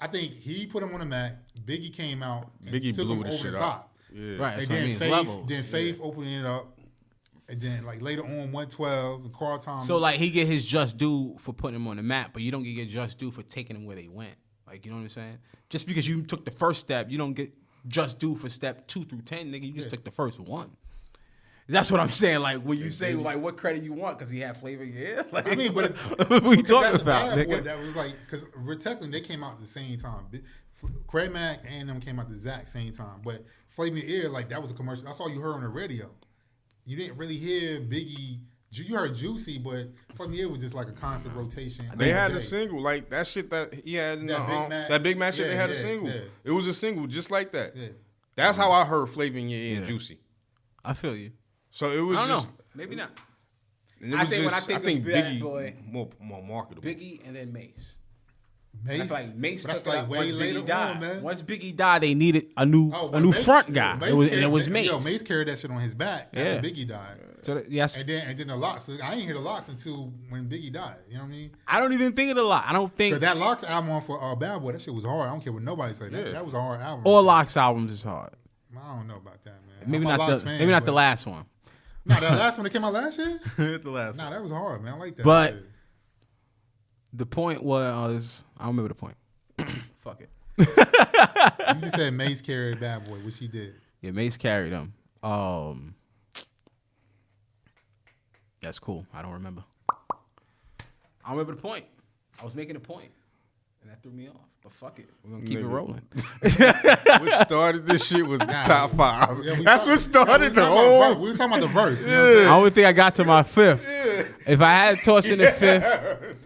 I think he put him on the map. Biggie came out and Biggie took blew him the over shit the up. top. Yeah. Right. And So then Faith opening it up. And then like later on 112 and Carl Thomas. So like he get his just due for putting him on the map, but you don't get your just due for taking him where they went. Like, you know what I'm saying? Just because you took the first step, you don't get just due for step 2 through 10, nigga. You just took the first one. That's what I'm saying. Like when you say like what credit you want because he had flavor in your ear. Like, I mean, but what we talking about, Bad nigga? Boy, that was like because technically they came out at the same time. Craig Mack and them came out the exact same time. But Flavor in Your Ear, like that was a commercial. That's all you heard on the radio. You didn't really hear Biggie. You heard Juicy, but Flavor in Your Ear was just like a constant rotation. They had a single like that shit that he had in that Big Mac shit. They had a single. Yeah. It was a single just like that. Yeah. That's how I heard Flavor in Your Ear and Juicy. I feel you. So it was I don't just know. Maybe not. I think Bad Biggie Boy, more marketable. Biggie and then Mace. Mace, I feel like Mace but took that's it like up way once later Biggie died. on, man. Once Biggie died, they needed a new Mace, front guy. It was Mace. Yo, Mace carried that shit on his back after Biggie died. So yes, and then the Locks. I didn't hear the Locks until when Biggie died. You know what I mean? I don't even think of the lot. I don't think that Locks album for Bad Boy. That shit was hard. I don't care what nobody say. That was a hard album. All Locks albums is hard. I don't know about that, man. Maybe not the last one. No, that last one that came out last year? The last one. Nah, that was hard, man. I like that. But the point was, I don't remember the point. Fuck it. You just said Mace carried Bad Boy, which he did. Yeah, Mace carried him. That's cool. I don't remember. I don't remember the point. I was making a point, and that threw me off. But fuck it. We're going to keep it rolling. What started this shit was the top 5. Yeah, that's what started the whole... We were talking about the verse. You know what I'm saying? I don't think I got to my 5th. Yeah. If I had tossed in the 5th,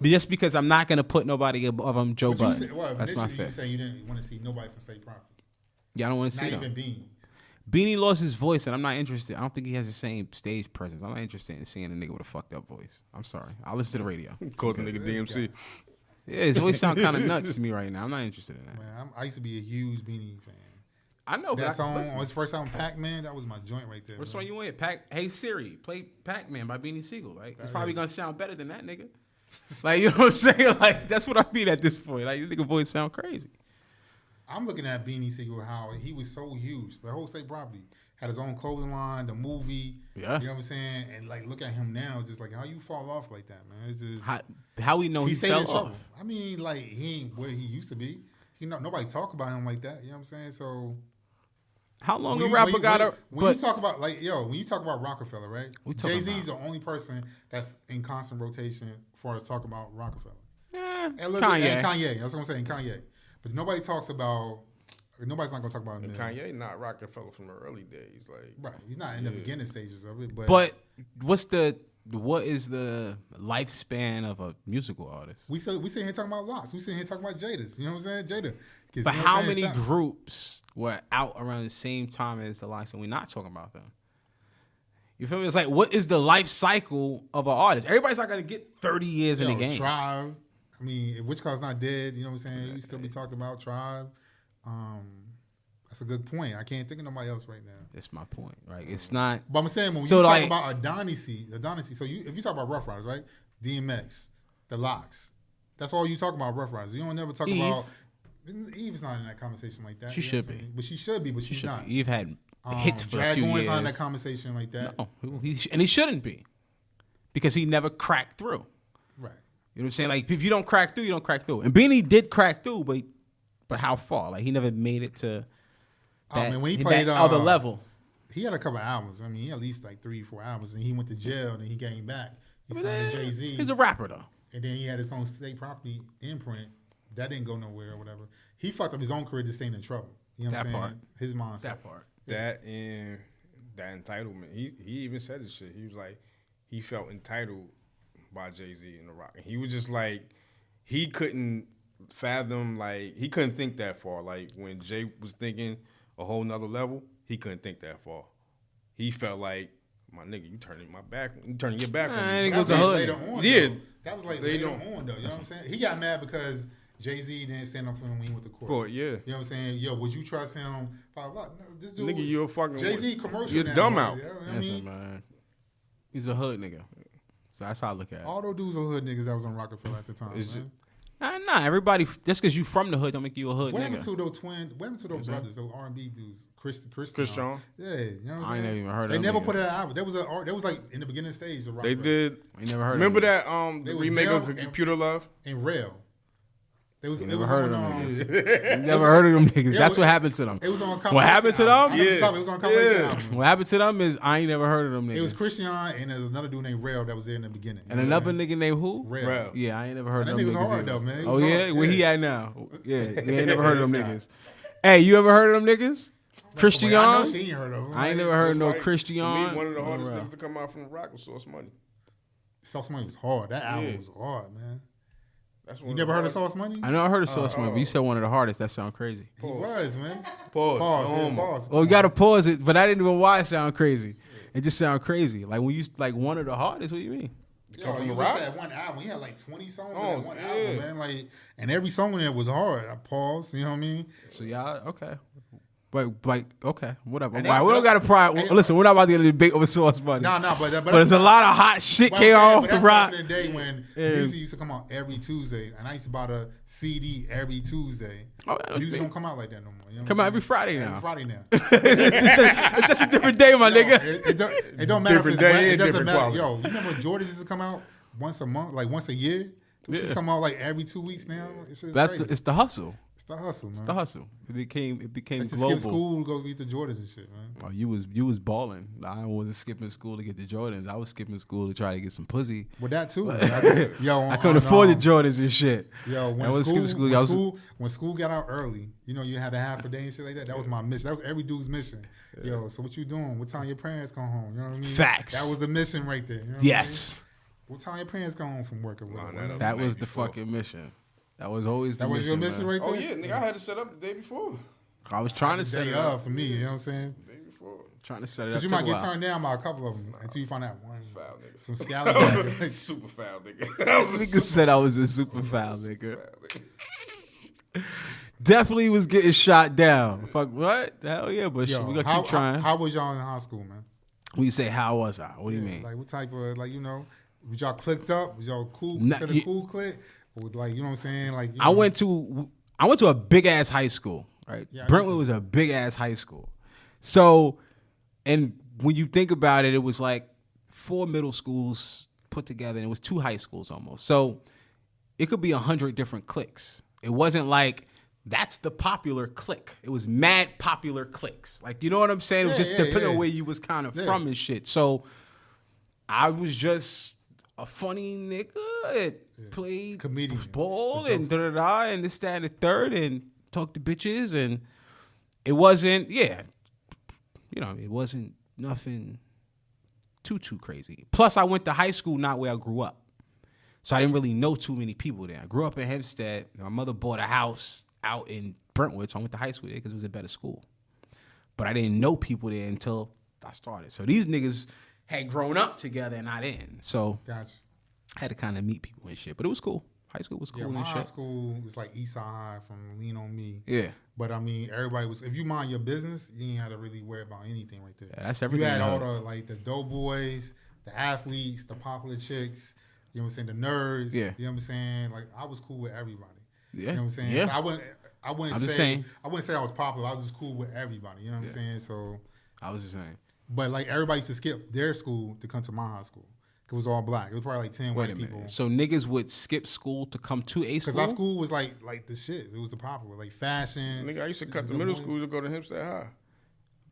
just because I'm not going to put nobody above him, Joe Budden. That's my 5th. You say you didn't want to see nobody from State Property. Yeah, I don't want to see them. Not even Beanie. Beanie lost his voice, and I'm not interested. I don't think he has the same stage presence. I'm not interested in seeing a nigga with a fucked up voice. I'm sorry. I'll listen to the radio. Call the nigga DMC. Yeah, his voice sounds kind of nuts to me right now. I'm not interested in that. Man, I used to be a huge Beanie fan. I know. That song on his first album, Pac-Man, that was my joint right there. What song you want? Hey Siri, play Pac-Man by Beanie Siegel, right? It's probably gonna sound better than that nigga. Like, you know what I'm saying? Like, that's what I mean at this point. Like, this nigga voice sound crazy. I'm looking at Beanie Siegel, how he was so huge. The whole State Property had his own clothing line, the movie. Yeah. You know what I'm saying? And like, look at him now. It's just like, how you fall off like that, man? It's just how we know he fell off. I mean, like, he ain't where he used to be. Nobody talk about him like that. You know what I'm saying? So how long a rapper got when you talk about when you talk about Rockefeller, right? Jay-Z's the only person that's in constant rotation as far as talking about Rockefeller. And Kanye. I was gonna say Kanye. But nobody talks about. Nobody's not gonna talk about him. Kanye not Rockefeller from the early days, like right. He's not in the beginning stages of it. But what is the lifespan of a musical artist? We sit here talking about Locks. We sit here talking about Jada's. You know what I'm saying, Jada. But how many groups were out around the same time as the Locks, and we're not talking about them? You feel me? It's like, what is the life cycle of an artist? Everybody's not gonna get 30 years in the game. Tribe. I mean, if Witch Call's not dead, you know what I'm saying? You still be talking about Tribe. That's a good point. I can't think of nobody else right now. That's my point, right? It's not. But I'm saying when you talk about Adonis, so if you talk about Rough Riders, right? DMX, the Locks. That's all you talk about, Rough Riders. You don't never talk about. Eve's not in that conversation like that. She should be. But she should be, but she's not. Eve had hits for a few years. Dragon's not in that conversation like that. No, and he shouldn't be. Because he never cracked through. Right. You know what I'm saying? Like, if you don't crack through, you don't crack through. And Beanie did crack through, but how far? Like, he never made it to that, when he played other level. He had a couple of albums. I mean, he had at least like 3-4 albums. And he went to jail, and he came back. He signed to Jay-Z. He's a rapper, though. And then he had his own State Property imprint. That didn't go nowhere or whatever. He fucked up his own career just staying in trouble. You know what I'm saying? Part. His mindset. That part. That and that entitlement. He even said this shit. He was like, he felt entitled by Jay-Z and The Rock. And he was just like, he couldn't fathom, like, he couldn't think that far. Like, when Jay was thinking a whole nother level, he couldn't think that far. He felt like, my nigga, you turning your back on me. That was later on. Yeah. That was like later on, though. You know what I'm saying? He got mad because Jay-Z didn't stand up for him when he went to court. Yeah. You know what I'm saying? Yo, would you trust him? No, this dude, nigga, you're a fucking Jay-Z commercial. You're dumb out. You know what I mean? Man. He's a hood nigga. So that's how I look at it. All those dudes are hood niggas that was on Rockefeller at the time. Nah, everybody, just because you from the hood don't make you a hood What nigga. happened to those brothers, those R&B dudes, Christian? Yeah, you know what I'm saying? I ain't never even heard of They them never niggas. put it out. That was like in the beginning stage of rock. They did. I never heard Remember of them. that They was remake of them Computer Love? and Rail. It was Never on, heard of them niggas. Never heard of them niggas. Yeah, That's what happened to them. It was on. What happened to them? Yeah, it was on a compilation album. What happened to them is I ain't never heard of them niggas. It was Christian and there's another dude named Rail that was there in the beginning. And another nigga named who? Rail. Yeah, I ain't never heard That of them nigga was niggas. hard either. though, man. He Oh was yeah, hard. where Yeah. he at now? Yeah, we ain't never heard of them niggas. Hey, you ever heard of them niggas? Christian? I know she ain't heard of him. I ain't never heard It's no like, Christian. To me, one of the hardest niggas to come out from the rock was Sauce Money. Sauce Money was hard. That album was hard, man. That's You never heard of Sauce Money? I know I heard of Sauce Money, but you said one of the hardest. That sound crazy. He was, man. Pause. Pause. Well, you gotta pause it, but I didn't know why it sound crazy. It just sound crazy. Like when you like one of the hardest. What do you mean? Yo, from you the listen rock? to that one album. He had like 20 songs Oh, on that one yeah. album, man. Like, and every song in there was hard. I paused. You know what I mean? So y'all okay. But like okay, whatever. And All right, that's- we don't got to pry. Hey, Listen, we're not about to get a debate over Sauce Money. No, but but there's a lot of hot shit came off the rock. Back in the day when music used to come out every Tuesday, and I used to buy the CD every Tuesday. Oh, that was Music big. don't come out like that no more. You know what Come I'm out every saying? Friday now. Every Friday now. It's just a different day, my Yo, nigga. it don't matter if Different it's day wet. It and doesn't different matter. quality. Yo, you remember Jordans used to come out once a month, like once a year? Which just come out like every 2 weeks now. It's just crazy. It's the hustle. It's the hustle, man. It's the hustle. It became I used to global. skip school, go get the Jordans and shit, man. Oh, you was balling. I wasn't skipping school to get the Jordans. I was skipping school to try to get some pussy. With that too. I couldn't afford the Jordans and shit. Yo, I when was school, skipping when school got out early, you know, you had a half a day and shit like that. That was my mission. That was every dude's mission. Yo, so what you doing? What time your parents come home? You know what I mean? Facts. That was the mission right there. You know what Yes. I mean? What time your parents come home from work or whatever? That was the before. fucking mission. That was always the That was mission. your mission man. right Oh there? yeah, nigga, I had to set up the day before. I was trying to set Day it up. of for me, you know what I'm saying? The day before. Trying to set it up. Because you Took might a get while. turned down by a couple of them until you find out one. Foul nigga. Some scallywag. Super foul nigga. I was a Nigga said I was a super foul nigga. Definitely was getting shot down. Fuck what? Hell yeah, but Yo, we gotta keep trying. How was y'all in high school, man? When you say how was I? What do you mean? Like what type of, like, you know, was y'all clicked up? Was y'all cool? Nah, Considered cool click? Or like, you know what I'm saying? Like, you I know, went to a big ass high school, right? Yeah, I Brentwood know. was a big ass high school. So, and when you think about it, it was like 4 middle schools put together, and it was 2 high schools almost. So it could be 100 different cliques. It wasn't like that's the popular clique. It was mad popular cliques. Like, you know what I'm saying? It was Yeah, just yeah, depending on yeah. where you was kind of Yeah. from and shit. So I was just a funny nigga that played Comedian. ball The and jokes. da-da-da and this, that, and the third and talk to bitches. And it wasn't, it wasn't nothing too crazy. Plus, I went to high school not where I grew up. So I didn't really know too many people there. I grew up in Hempstead. My mother bought a house out in Brentwood, so I went to high school there because it was a better school. But I didn't know people there until I started. So these niggas had grown up together and I didn't. So Gotcha. I had to kind of meet people and shit. But it was cool. High school was cool Yeah, my and high shit. school was like East Side High from Lean On Me. Yeah. But I mean, everybody was, if you mind your business, you ain't had to really worry about anything right there. Yeah, that's everything. You had in the all hood. the, like, the doughboys, the athletes, the popular chicks, you know what I'm saying, the nerds. Yeah. You know what I'm saying? Like, I was cool with everybody. Yeah. You know what I'm saying? Yeah. So I wouldn't I'm say just saying. I wouldn't say I was popular. I was just cool with everybody. You know what I'm saying? So, I was just saying. but like everybody used to skip their school to come to my high school. It was all black. It was probably like 10 Wait a white minute. people. So niggas would skip school to come to a school? Because our school was like the shit. It was the popular, like fashion. Nigga, I used to cut the the middle money. school to go to Hempstead High.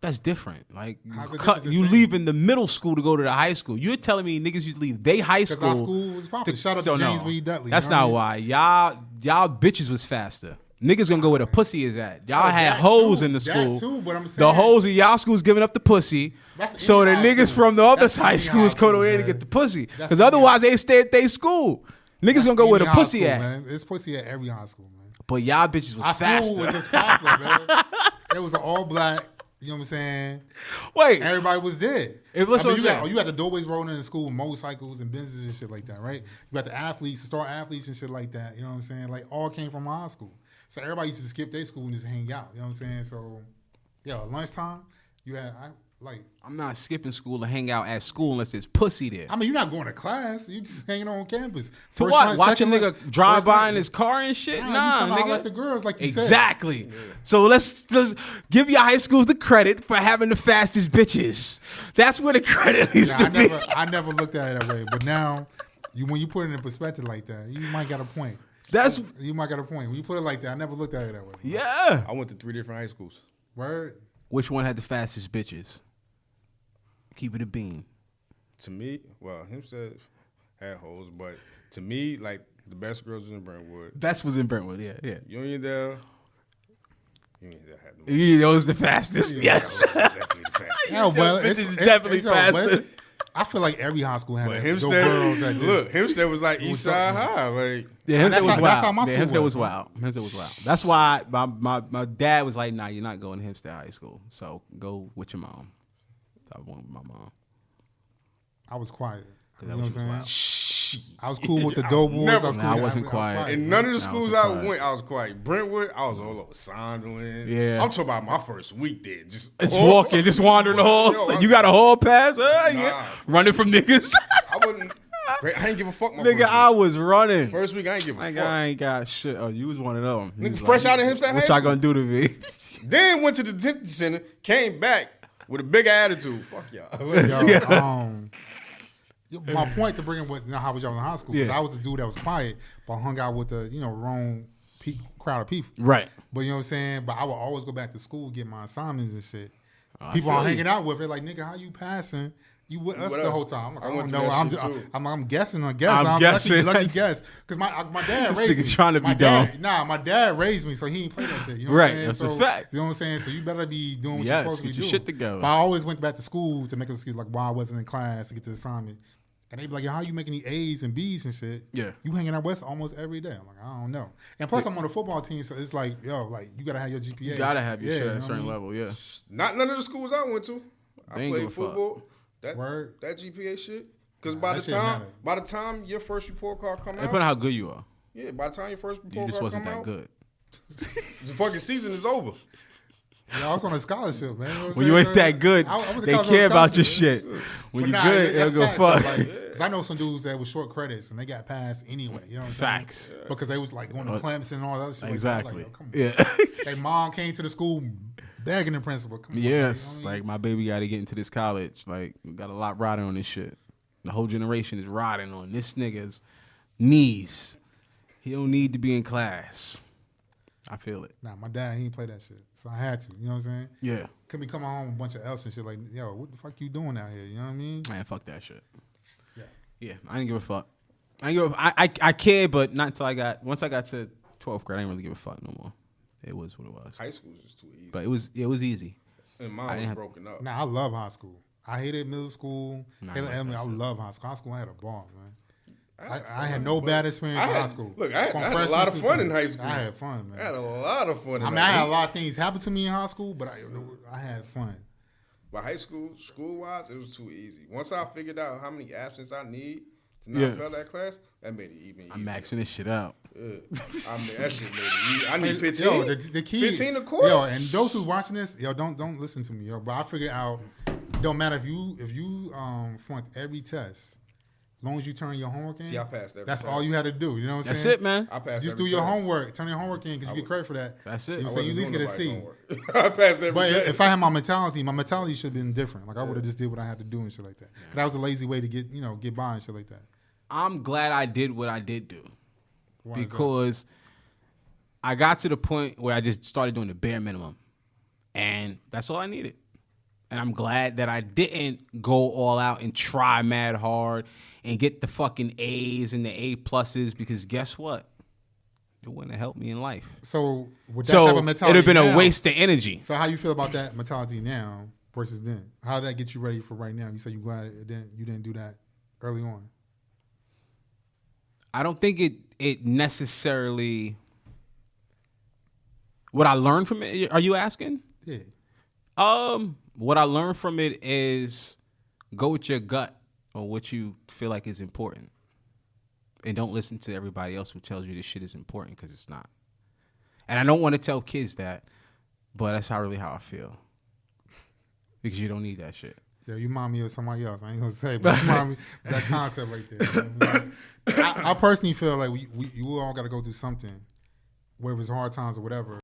That's different. Like How's it cut, different? you It's the same. leave in the middle school to go to the high school. You're telling me niggas used to leave they high Because school. our school was popular. Shout out so to James no, B. Dudley. That's you know not what I mean? why. Y'all bitches was faster. Niggas gonna go where the pussy is at. Y'all Oh, had that hoes too, in the that school. too, but I'm the saying- hoes in y'all schools giving up the pussy. That's So the any high niggas school. from the other That's high any schools high go to school, there to man. get the pussy. That's Because any otherwise they stay at their school. Niggas gonna go where the Any high pussy school, at. Man. It's pussy at every high school, man. But y'all bitches was Our faster. school was just popular, man. It was an all black. You know what I'm saying? Wait, Everybody was there. It was what I'm saying. you had the doorways rolling in school, motorcycles and Benzes and shit like that, right? You got the athletes, star athletes and shit like that. You know what I'm saying? Like all came from my school. So everybody used to skip their school and just hang out. You know what I'm saying? So, lunchtime, you had Like, I'm not skipping school to hang out at school unless there's pussy there. I mean, you're not going to class. You just hanging on campus. To First what? night, Watch a second nigga night- drive first by night- in his car and shit? Nah, you Nah, trying to holler nigga. at the girls like you said. Exactly. So let's give your high schools the credit for having the fastest bitches. That's where the credit needs to be. I never looked at it that way. But now, when you put it in perspective like that, you might got a point. You might got a point. When you put it like that, I never looked at it that way. Yeah. I went to 3 different high schools. Word. Which one had the fastest bitches? Keep it a bean. To me, well, Hempstead had hoes, but to me, like, the best girls was in Brentwood. Best was in Brentwood, yeah. Uniondale had the Yeah, that was the fastest. Yes. definitely the fastest. Yeah, well, Bitch is definitely faster. I feel like every high school had But those girls that Hempstead, just, look, Hempstead was like East Side High. Like, Yeah, Hempstead was that's wild. how my school Hempstead was, was wild. Hempstead was wild. That's why my dad was like, nah, you're not going to Hempstead High School. So go with your mom. So I went with my mom. I was quiet. You know That what I'm was saying? wild. I was cool with the Doughboys. never- was cool. Nah, I wasn't quiet. in none of the was schools quiet. I went, I was quiet. Brentwood, I was all over Sunderland. Yeah. I'm talking about my first week there. Just Walking, just wandering the halls. Yo, You got a hall pass? Yeah. Nah. Running from niggas. I wasn't. I didn't give a fuck. My Nigga, first I week. was running. First week, I ain't give a Like, fuck. I ain't got shit. Oh, you was one of them. You Nigga, was fresh out of Hempstead What High y'all gonna do to me? Then went to the detention center, came back with a big attitude. Fuck y'all. My point to bring in what how was y'all in high school? Because Yeah. I was the dude that was quiet, but hung out with the wrong crowd of people. Right. But you know what I'm saying? But I would always go back to school, get my assignments and shit. I People feel I'm you. hanging out with, they're like, nigga, how you passing? You with us with the us? whole time. I'm like, I I went don't through know. that shit, too. I'm guessing. I'm guessing. Lucky guess. Because my dad This raised nigga me. trying to My be dad- dumb. Nah, my dad raised me, so he ain't play that shit. You know Right, what I'm saying? that's a So, fact. You know what I'm saying? So you better be doing what Yes, you're supposed to be get your doing. shit together. But I always went back to school to make an excuse, like why I wasn't in class to get the assignment. And they be like, yo, how you making the A's and B's and shit? Yeah. You hanging out west almost every day. I'm like, I don't know. And plus, I'm on the football team, so it's like, yo, like you gotta have your GPA. You gotta have your shit you at know a certain what I mean? level, yeah. Not none of the schools I went to. I They ain't give played a fuck. football. That Word. that GPA shit. Because Nah, by that the shit time matter. your first report card come Depending on out, how good you are. yeah, by the time your first You report just card wasn't come that out, good. the fucking season is over. Yeah, I was on a scholarship, man. You know what I'm When you saying? ain't that good, I went to they college on a care about your scholarship, shit. man. When But you nah, good, that's they'll go facts, fuck. though, like, 'cause I know some dudes that was short credits and they got passed anyway. You know what I'm saying? Facts. Because they was like going to Clemson and all that shit. Exactly. Like, come on. Yeah. Their mom came to the school begging the principal. Come on, Yes. you know what I mean? Like my baby got to get into this college. Like we got a lot riding on this shit. The whole generation is riding on this nigga's knees. He don't need to be in class. I feel it. Nah, my dad, he ain't play that shit. So I had to. You know what I'm saying? Yeah. Could be coming home with a bunch of else and shit like, yo, what the fuck you doing out here? You know what I mean? Man, fuck that shit. Yeah. Yeah, I didn't give a fuck. I cared, but not until once I got to 12th grade, I didn't really give a fuck no more. It was what it was. High school is just too easy. But it was easy. And I mine didn't was have- broken up. Nah, I love high school. I hated middle school. Nah, Hated I like elementary. that I shit. love high school. High school, I had a ball, man. I had fun, no but bad experience in I had- high school. look, I had From a freshman lot of to fun in senior. high school. I had fun, man. I had a lot of fun. I had a lot of things happen to me in high school, but I had fun. But high school, school-wise, it was too easy. Once I figured out how many absences I need to not Yeah. fail that class, that made it even easier. I'm maxing this shit out. Yeah. I mean, that shit made it easy. I need Hey, 15. Yo, the key, 15 a quarter. Yo, and those who watching this, yo, don't listen to me, yo. But I figured out, it don't matter if you flunk every test, as long as you turn your homework in. See, I passed every That's test. all you had to do. You know what I'm That's saying? it, man. I passed Just every do your test. homework. Turn your homework in because you get credit for that. That's it. You know I what I'm saying? You wasn't at least get a doing C. nobody's homework. I passed every But test. if I had my mentality should have been different. Like I would have just did what I had to do and shit like that. But that was a lazy way to get by and shit like that. I'm glad I did what I did do. Why is that? Because I got to the point where I just started doing the bare minimum. And that's all I needed. And I'm glad that I didn't go all out and try mad hard and get the fucking A's and the A pluses because guess what? It wouldn't have helped me in life. So with that So type of it'd mentality, have been a now- waste of energy. So how you feel about that mentality now versus then? How did that get you ready for right now? You said you glad you didn't do that early on. I don't think it necessarily. What I learned from it, are you asking? Yeah. What I learned from it is go with your gut on what you feel like is important. And don't listen to everybody else who tells you this shit is important because it's not. And I don't want to tell kids that, but that's really how I feel. because you don't need that shit. Yeah, you remind me of somebody else. I ain't gonna say, but you remind me of that concept right there. Like, I personally feel like we all got to go through something, whether it's hard times or whatever.